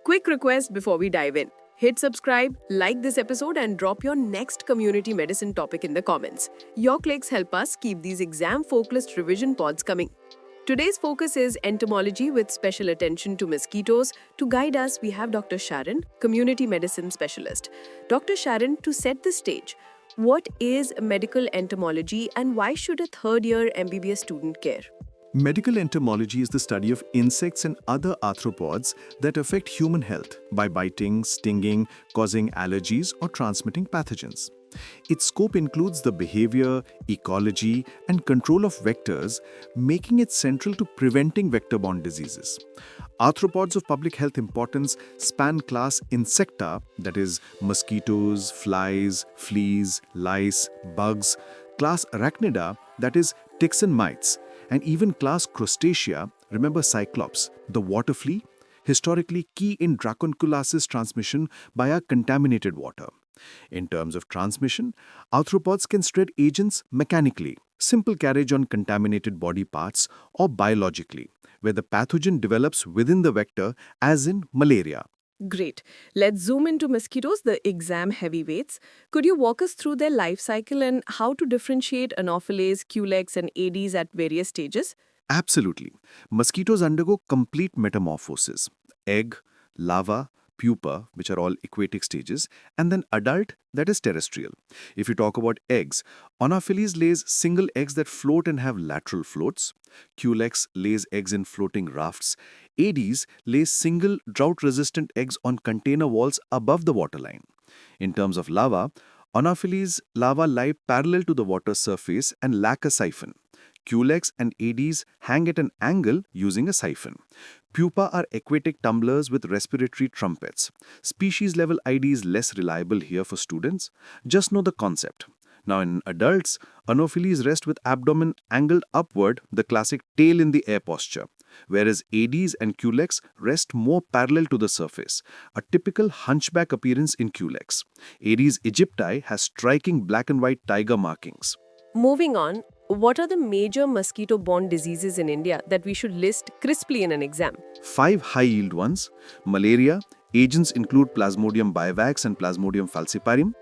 Quick request before we dive in. Hit subscribe, like this episode, and drop your next community medicine topic in the comments. Your clicks help us keep these exam-focused revision pods coming. Today's focus is entomology with special attention to mosquitoes. To guide us, we have Dr. Sharon, community medicine specialist. Dr. Sharon, to set the stage, what is medical entomology and why should a third-year MBBS student care? Medical entomology is the study of insects and other arthropods that affect human health by biting, stinging, causing allergies, or transmitting pathogens. Its scope includes the behavior, ecology, and control of vectors, making it central to preventing vector-borne diseases. Arthropods of public health importance span class Insecta, that is, mosquitoes, flies, fleas, lice, bugs, class Arachnida, that is, ticks and mites, and even class Crustacea, remember Cyclops, the water flea, historically key in dracunculosis transmission via contaminated water. In terms of transmission, arthropods can spread agents mechanically, simple carriage on contaminated body parts, or biologically, where the pathogen develops within the vector, as in malaria. Great. Let's zoom into mosquitoes, the exam heavyweights. Could you walk us through their life cycle and how to differentiate Anopheles, Culex, and Aedes at various stages? Absolutely. Mosquitoes undergo complete metamorphosis. Egg, larva, pupa, which are all aquatic stages, and then adult, that is terrestrial. If you talk about eggs, Anopheles lays single eggs that float and have lateral floats. Culex lays eggs in floating rafts. Aedes lays single drought-resistant eggs on container walls above the waterline. In terms of larva, Anopheles larvae lie parallel to the water surface and lack a siphon. Culex and Aedes hang at an angle using a siphon. Pupa are aquatic tumblers with respiratory trumpets. Species-level ID is less reliable here for students. Just know the concept. Now in adults, Anopheles rest with abdomen angled upward, the classic tail in the air posture, whereas Aedes and Culex rest more parallel to the surface, a typical hunchback appearance in Culex. Aedes aegypti has striking black and white tiger markings. Moving on, what are the major mosquito-borne diseases in India that we should list crisply in an exam? 5 high-yield ones. Malaria. Agents include Plasmodium bivax and Plasmodium falciparum.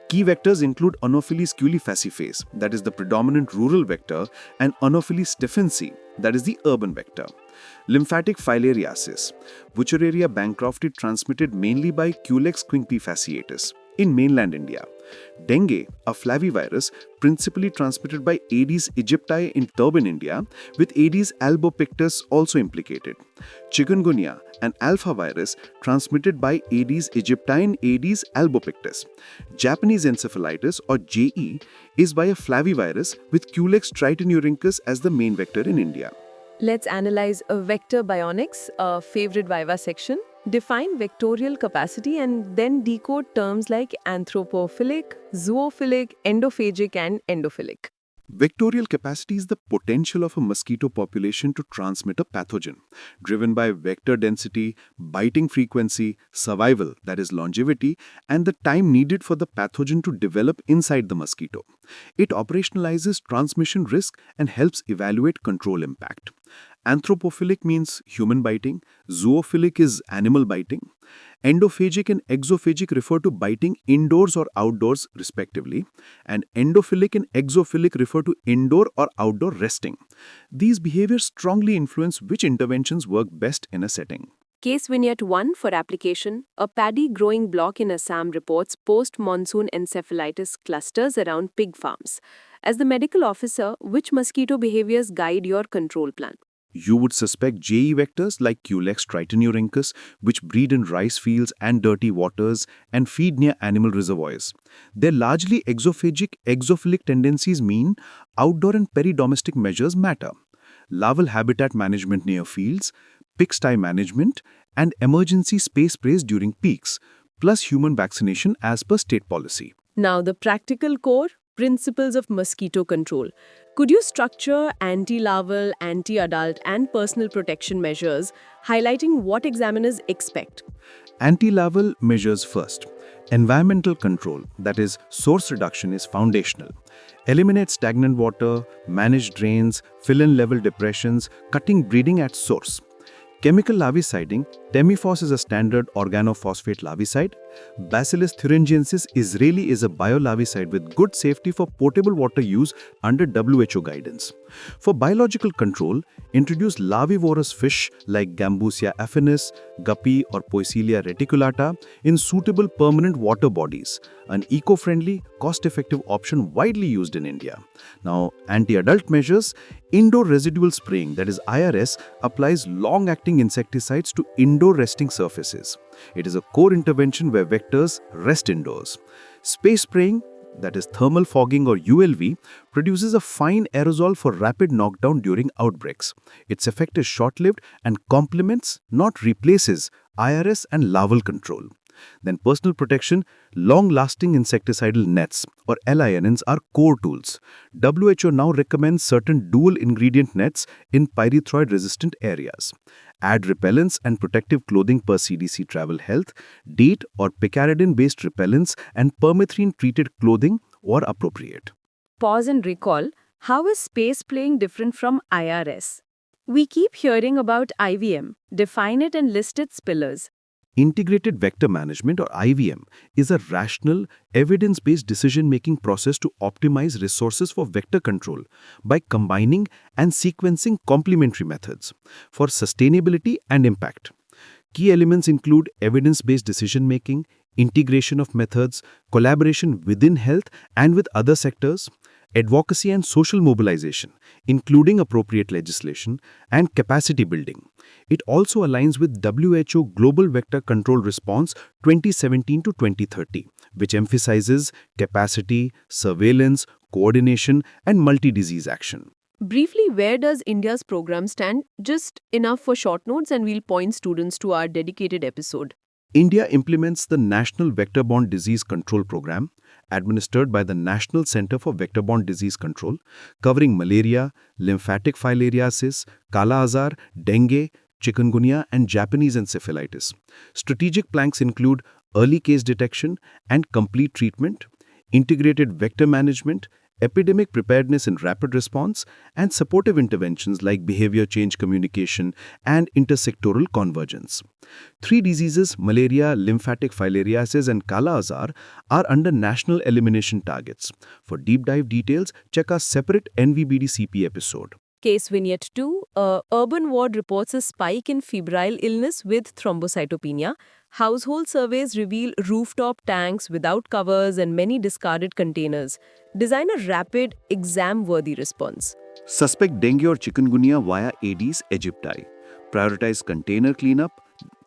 Key vectors include Anopheles culifaciface, that is the predominant rural vector, and Anopheles stephensi, that is the urban vector. Lymphatic filariasis. Wuchereria bancrofti transmitted mainly by Culex quinquefasciatus in mainland India. Dengue, a flavivirus principally transmitted by Aedes aegypti in Turban India, with Aedes albopictus also implicated. Chikungunya, an alpha virus transmitted by Aedes aegypti and Aedes albopictus. Japanese encephalitis, or JE, is by a flavivirus with Culex tritonuricus as the main vector in India. Let's analyze a vector bionics, a favorite viva section. Define vectorial capacity and then decode terms like anthropophilic, zoophilic, endophagic, and endophilic. Vectorial capacity is the potential of a mosquito population to transmit a pathogen, driven by vector density, biting frequency, survival, that is longevity, and the time needed for the pathogen to develop inside the mosquito. It operationalizes transmission risk and helps evaluate control impact. Anthropophilic means human biting, zoophilic is animal biting. Endophagic and exophagic refer to biting indoors or outdoors respectively, and endophilic and exophilic refer to indoor or outdoor resting. These behaviors strongly influence which interventions work best in a setting. Case Vignette 1 for application. A paddy growing block in Assam reports post-monsoon encephalitis clusters around pig farms. As the medical officer, which mosquito behaviors guide your control plan? You would suspect JE vectors like Culex tritonuricus, which breed in rice fields and dirty waters and feed near animal reservoirs. Their largely exophagic, exophilic tendencies mean outdoor and peri-domestic measures matter. Larval habitat management near fields, pigsty management, and emergency space sprays during peaks, plus human vaccination as per state policy. Now the practical core, principles of mosquito control. Could you structure anti-larval, anti-adult, and personal protection measures, highlighting what examiners expect? Anti-larval measures first. Environmental control, that is, source reduction, is foundational. Eliminate stagnant water, manage drains, fill in level depressions, cutting breeding at source. Chemical larviciding Temiphos is a standard organophosphate larvicide. Bacillus thuringiensis Israeli is a biolarvicide with good safety for potable water use under WHO guidance. For biological control, introduce larvivorous fish like Gambusia affinis, guppy or Poecilia reticulata in suitable permanent water bodies, an eco-friendly, cost-effective option widely used in India. Now, anti-adult measures, indoor residual spraying, that is IRS, applies long-acting insecticides to indoor resting surfaces. It is a core intervention where vectors rest indoors. Space spraying, that is thermal fogging or ULV, produces a fine aerosol for rapid knockdown during outbreaks. Its effect is short-lived and complements, not replaces, IRS and larval control. Then personal protection, long-lasting insecticidal nets or LINs are core tools. WHO now recommends certain dual-ingredient nets in pyrethroid-resistant areas. Add repellents and protective clothing per CDC Travel Health, DEET or picaridin-based repellents and permethrin-treated clothing or appropriate. Pause and recall, how is space playing different from IRS? We keep hearing about IVM. Define it and list its pillars. Integrated Vector Management or IVM is a rational, evidence-based decision-making process to optimize resources for vector control by combining and sequencing complementary methods for sustainability and impact. Key elements include evidence-based decision-making, integration of methods, collaboration within health and with other sectors, advocacy and social mobilization, including appropriate legislation, and capacity building. It also aligns with WHO Global Vector Control Response 2017 to 2030, which emphasizes capacity, surveillance, coordination, and multi-disease action. Briefly, where does India's program stand? Just enough for short notes, and we'll point students to our dedicated episode. India implements the National Vector-Borne Disease Control Program, administered by the National Center for Vector-Borne Disease Control, covering malaria, lymphatic filariasis, Kala Azar, dengue, chikungunya, and Japanese encephalitis. Strategic planks include early case detection and complete treatment, integrated vector management, epidemic preparedness and rapid response, and supportive interventions like behavior change communication and intersectoral convergence. 3 diseases, malaria, lymphatic filariasis, and Kala Azar, are under national elimination targets. For deep dive details, check our separate NVBD-CP episode. Case Vignette 2, urban ward reports a spike in febrile illness with thrombocytopenia. Household surveys reveal rooftop tanks without covers and many discarded containers. Design a rapid, exam-worthy response. Suspect dengue or chikungunya via Aedes aegypti. Prioritize container cleanup,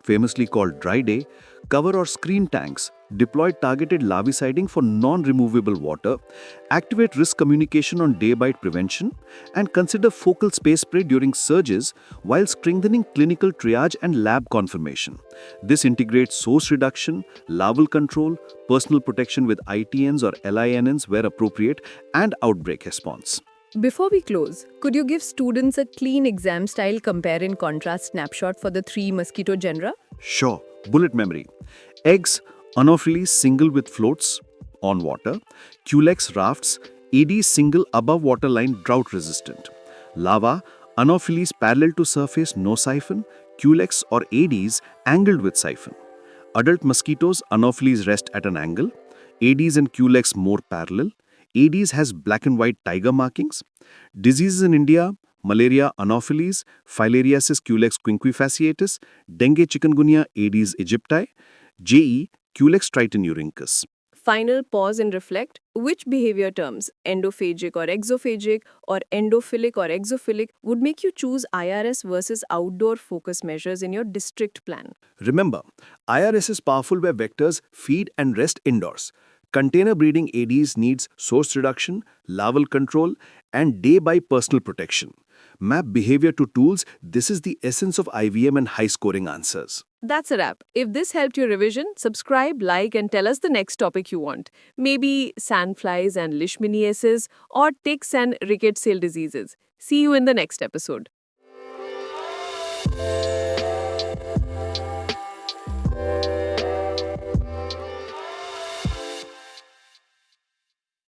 famously called dry day, cover or screen tanks, deploy targeted larviciding for non-removable water, activate risk communication on day bite prevention, and consider focal space spray during surges while strengthening clinical triage and lab confirmation. This integrates source reduction, larval control, personal protection with ITNs or LINs where appropriate, and outbreak response. Before we close, could you give students a clean exam-style compare and contrast snapshot for the 3 mosquito genera? Sure. Bullet memory. Eggs, Anopheles single with floats on water. Culex rafts, Aedes single above waterline drought resistant. Larva, Anopheles parallel to surface no siphon. Culex or Aedes angled with siphon. Adult mosquitoes, Anopheles rest at an angle. Aedes and Culex more parallel. Aedes has black and white tiger markings. Diseases in India, malaria, Anopheles, filariasis, Culex quinquefasciatus, dengue, chikungunya, Aedes aegypti, JE, Culex tritonurincus. Final pause and reflect. Which behavior terms, endophagic or exophagic, or endophilic or exophilic, would make you choose IRS versus outdoor focus measures in your district plan? Remember, IRS is powerful where vectors feed and rest indoors. Container breeding Aedes needs source reduction, larval control, and day-by personal protection. Map behavior to tools. This is the essence of IVM and high-scoring answers. That's a wrap. If this helped your revision, subscribe, like, and tell us the next topic you want. Maybe sandflies and leishmaniasis, or ticks and rickettsial diseases. See you in the next episode.